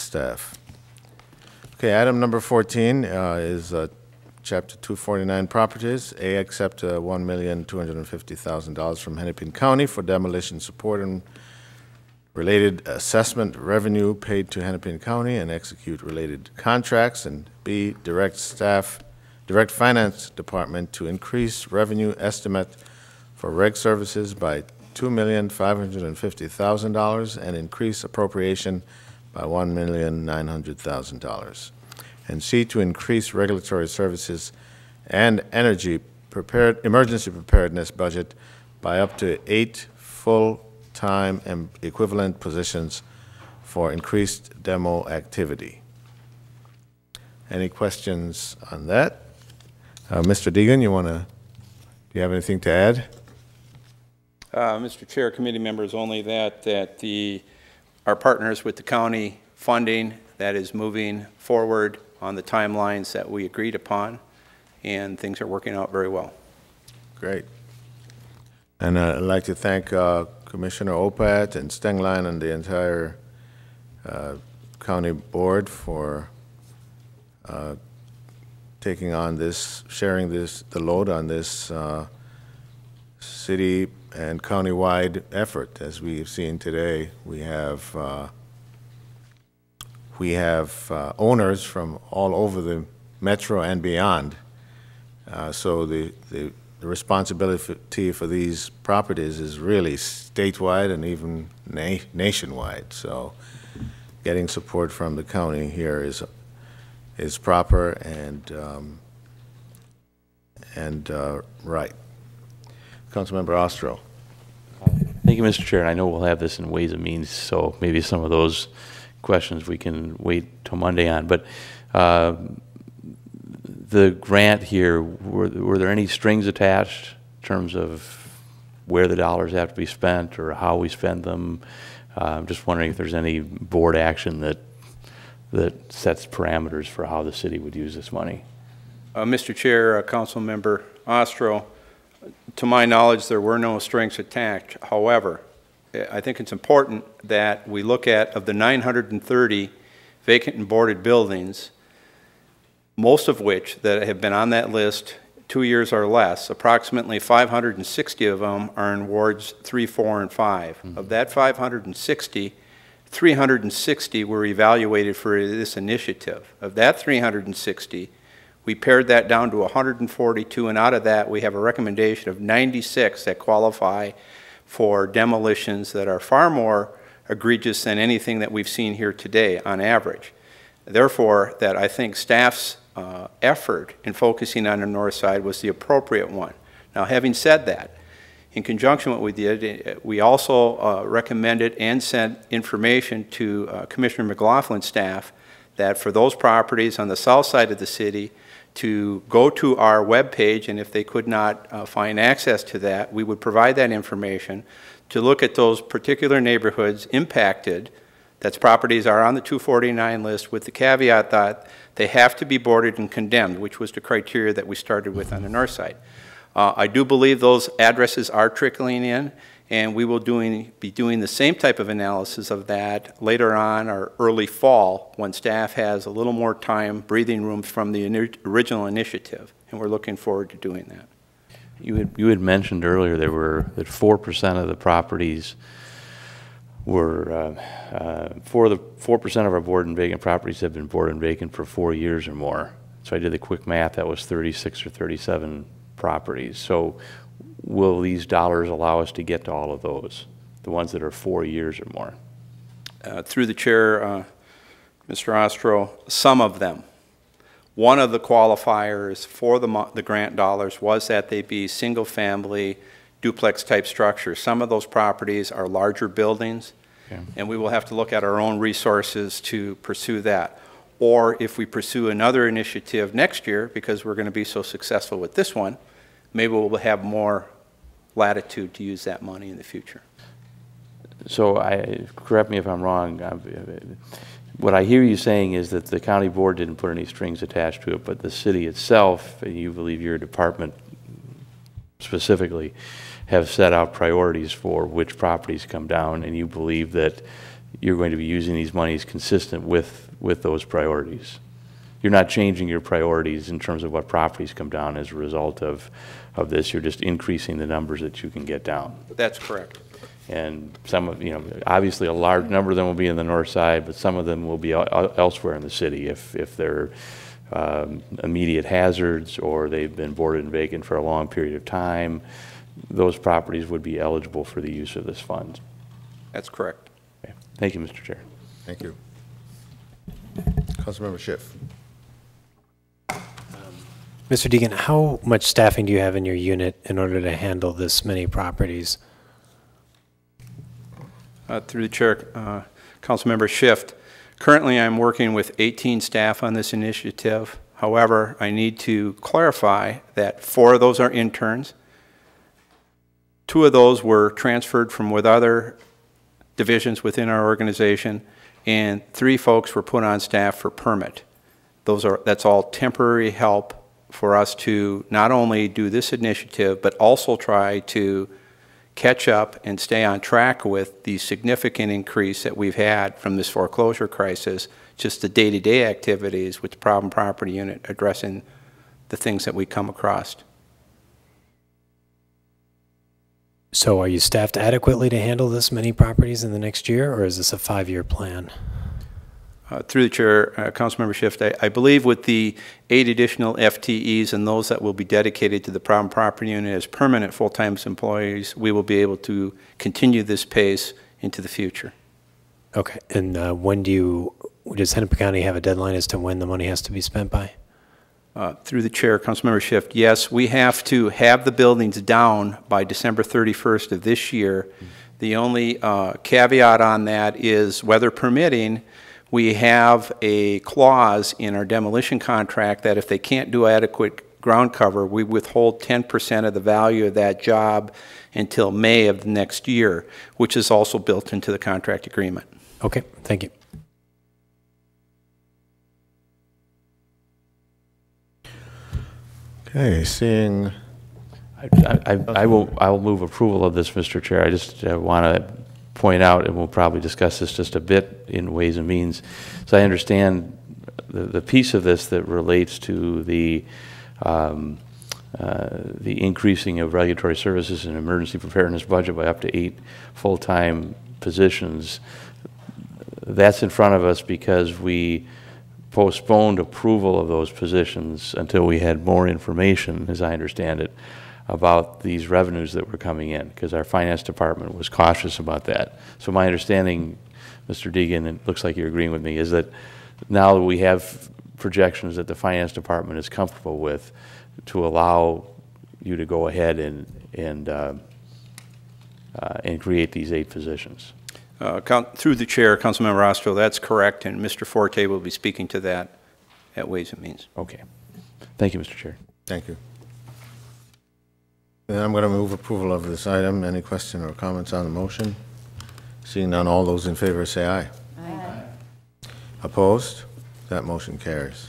staff. Okay, item number 14 is Chapter 249 properties. A, accept $1,250,000 from Hennepin County for demolition support and related assessment revenue paid to Hennepin County and execute related contracts. And B, direct finance department to increase revenue estimate for reg services by $2,550,000 and increase appropriation by $1,900,000. And C, to increase regulatory services and emergency preparedness budget by up to 8 full-time and equivalent positions for increased demo activity. Any questions on that? Mr. Deegan, do you have anything to add? Mr. Chair, committee members, only that our partners with the county funding that is moving forward on the timelines that we agreed upon, and things are working out very well. Great. And I'd like to thank Commissioner Opat and Stenglein and the entire county board for taking on this, sharing the load on this city and county-wide effort. As we've seen today, we have owners from all over the metro and beyond. So the responsibility for these properties is really statewide and even nationwide. So getting support from the county here is proper and right. Councilmember Ostro. Thank you, Mr. Chair. And I know we'll have this in Ways and Means, so maybe some of those questions we can wait till Monday on. But the grant here, were there any strings attached in terms of where the dollars have to be spent or how we spend them? I'm just wondering if there's any board action that sets parameters for how the city would use this money. Mr. Chair, Council Member Ostro, to my knowledge, there were no strings attached. However, I think it's important that we look at, of the 930 vacant and boarded buildings, most of which that have been on that list 2 years or less, approximately 560 of them are in wards 3, 4, and 5. Mm-hmm. Of that 560, 360 were evaluated for this initiative. Of that 360, we pared that down to 142, and out of that we have a recommendation of 96 that qualify for demolitions that are far more egregious than anything that we've seen here today on average. Therefore, that I think staff's effort in focusing on the north side was the appropriate one. Now, having said that, in conjunction with what we did, we also recommended and sent information to Commissioner McLaughlin's staff that for those properties on the south side of the city to go to our webpage, and if they could not find access to that, we would provide that information to look at those particular neighborhoods impacted. That's properties are on the 249 list with the caveat that they have to be boarded and condemned, which was the criteria that we started with on the north side. I do believe those addresses are trickling in, and we will be doing the same type of analysis of that later on or early fall when staff has a little more time, breathing room from the original initiative, and we're looking forward to doing that. You had mentioned earlier that 4% of the properties were 4% of our board and vacant properties have been board and vacant for 4 years or more. So I did the quick math. That was 36 or 37 properties. So will these dollars allow us to get to all of those, the ones that are 4 years or more? Through the chair, Mr. Ostro, some of them. One of the qualifiers for the grant dollars was that they be single-family duplex-type structures. Some of those properties are larger buildings, okay, and we will have to look at our own resources to pursue that. Or if we pursue another initiative next year, because we're going to be so successful with this one, maybe we'll have more latitude to use that money in the future. So correct me if I'm wrong. What I hear you saying is that the county board didn't put any strings attached to it, but the city itself, and you believe your department specifically, have set out priorities for which properties come down, and you believe that you're going to be using these monies consistent with those priorities. You're not changing your priorities in terms of what properties come down as a result of this. You're just increasing the numbers that you can get down. That's correct. And some of, obviously a large number of them will be in the north side, but some of them will be elsewhere in the city if they're immediate hazards or they've been boarded and vacant for a long period of time. Those properties would be eligible for the use of this fund. That's correct. Okay. Thank you, Mr. Chair. Thank you. Councilmember Schiff. Mr. Deegan, how much staffing do you have in your unit in order to handle this many properties? Through the chair, Councilmember Schiff, currently I'm working with 18 staff on this initiative. However, I need to clarify that 4 of those are interns. 2 of those were transferred from with other divisions within our organization, and 3 folks were put on staff for permit. That's all temporary help for us to not only do this initiative, but also try to catch up and stay on track with the significant increase that we've had from this foreclosure crisis, just the day-to-day activities with the problem property unit addressing the things that we come across. So are you staffed adequately to handle this many properties in the next year, or is this a 5-year plan? Through the chair, Councilmember Schiff, I believe with the 8 additional FTEs and those that will be dedicated to the problem property unit as permanent full-time employees, we will be able to continue this pace into the future. Okay, and does Hennepin County have a deadline as to when the money has to be spent by? Through the chair, Councilmember Schiff, yes, we have to have the buildings down by December 31st of this year. The only caveat on that is, weather permitting, we have a clause in our demolition contract that if they can't do adequate ground cover, we withhold 10% of the value of that job until May of the next year, which is also built into the contract agreement. Okay, thank you. Okay, seeing. I will move approval of this, Mr. Chair. I just want to point out, and we'll probably discuss this just a bit in Ways and Means. So I understand the piece of this that relates to the increasing of regulatory services and emergency preparedness budget by up to 8 full-time positions. That's in front of us because we postponed approval of those positions until we had more information, as I understand it, about these revenues that were coming in, because our finance department was cautious about that. So my understanding, Mr. Deegan, and it looks like you're agreeing with me, is that now that we have projections that the finance department is comfortable with, to allow you to go ahead and create these 8 positions. Through the chair, Councilmember Ostro, that's correct, and Mr. Forte will be speaking to that at Ways and Means. Okay. Thank you, Mr. Chair. Thank you. Then I'm going to move approval of this item. Any question or comments on the motion? Seeing none, all those in favor say aye. Aye. Opposed? That motion carries.